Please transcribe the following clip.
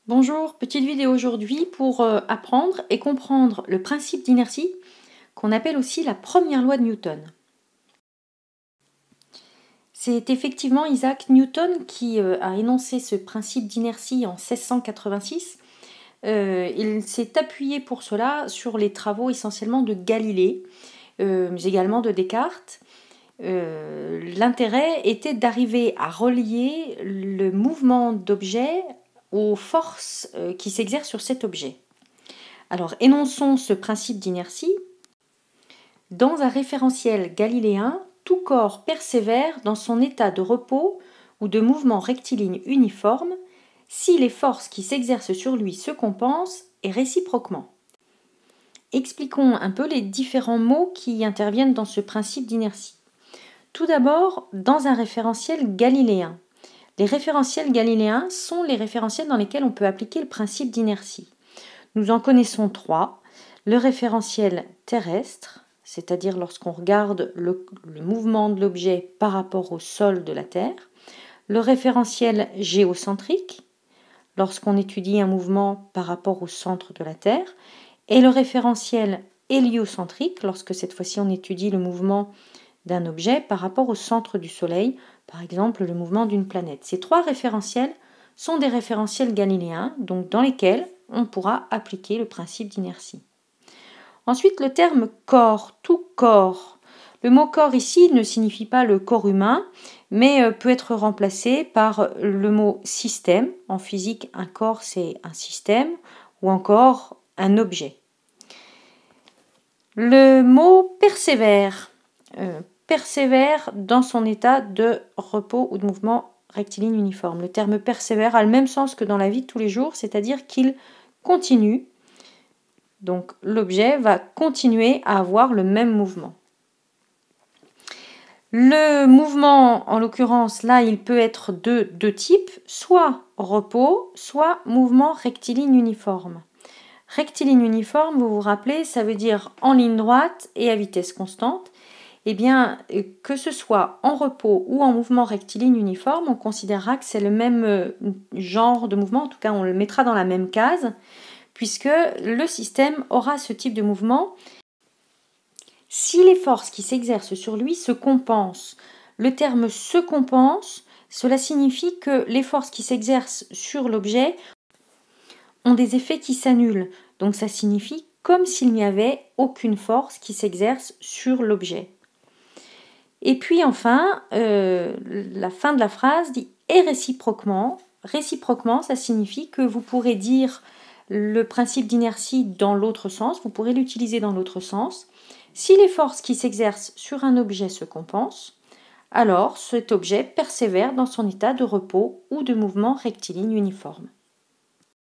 Bonjour, petite vidéo aujourd'hui pour apprendre et comprendre le principe d'inertie qu'on appelle aussi la première loi de Newton. C'est effectivement Isaac Newton qui a énoncé ce principe d'inertie en 1686. Il s'est appuyé pour cela sur les travaux essentiellement de Galilée, mais également de Descartes. L'intérêt était d'arriver à relier le mouvement d'objet aux forces qui s'exercent sur cet objet. Alors, énonçons ce principe d'inertie. Dans un référentiel galiléen, tout corps persévère dans son état de repos ou de mouvement rectiligne uniforme si les forces qui s'exercent sur lui se compensent et réciproquement. Expliquons un peu les différents mots qui interviennent dans ce principe d'inertie. Tout d'abord, dans un référentiel galiléen. Les référentiels galiléens sont les référentiels dans lesquels on peut appliquer le principe d'inertie. Nous en connaissons trois. Le référentiel terrestre, c'est-à-dire lorsqu'on regarde le mouvement de l'objet par rapport au sol de la Terre. Le référentiel géocentrique, lorsqu'on étudie un mouvement par rapport au centre de la Terre. Et le référentiel héliocentrique, lorsque cette fois-ci on étudie le mouvement d'un objet par rapport au centre du Soleil, par exemple le mouvement d'une planète. Ces trois référentiels sont des référentiels galiléens, donc dans lesquels on pourra appliquer le principe d'inertie. Ensuite, le terme corps, tout corps. Le mot corps ici ne signifie pas le corps humain, mais peut être remplacé par le mot système. En physique, un corps c'est un système ou encore un objet. Le mot persévère. Persévère dans son état de repos ou de mouvement rectiligne uniforme. Le terme persévère a le même sens que dans la vie de tous les jours, c'est-à-dire qu'il continue. Donc l'objet va continuer à avoir le même mouvement. Le mouvement, en l'occurrence, là, il peut être de deux types, soit repos, soit mouvement rectiligne uniforme. Rectiligne uniforme, vous vous rappelez, ça veut dire en ligne droite et à vitesse constante. Eh bien, que ce soit en repos ou en mouvement rectiligne uniforme, on considérera que c'est le même genre de mouvement, en tout cas on le mettra dans la même case, puisque le système aura ce type de mouvement si les forces qui s'exercent sur lui se compensent. Le terme « se compense », cela signifie que les forces qui s'exercent sur l'objet ont des effets qui s'annulent. Donc ça signifie comme s'il n'y avait aucune force qui s'exerce sur l'objet. Et puis enfin, la fin de la phrase dit « et réciproquement ». Réciproquement, ça signifie que vous pourrez dire le principe d'inertie dans l'autre sens, vous pourrez l'utiliser dans l'autre sens. Si les forces qui s'exercent sur un objet se compensent, alors cet objet persévère dans son état de repos ou de mouvement rectiligne uniforme.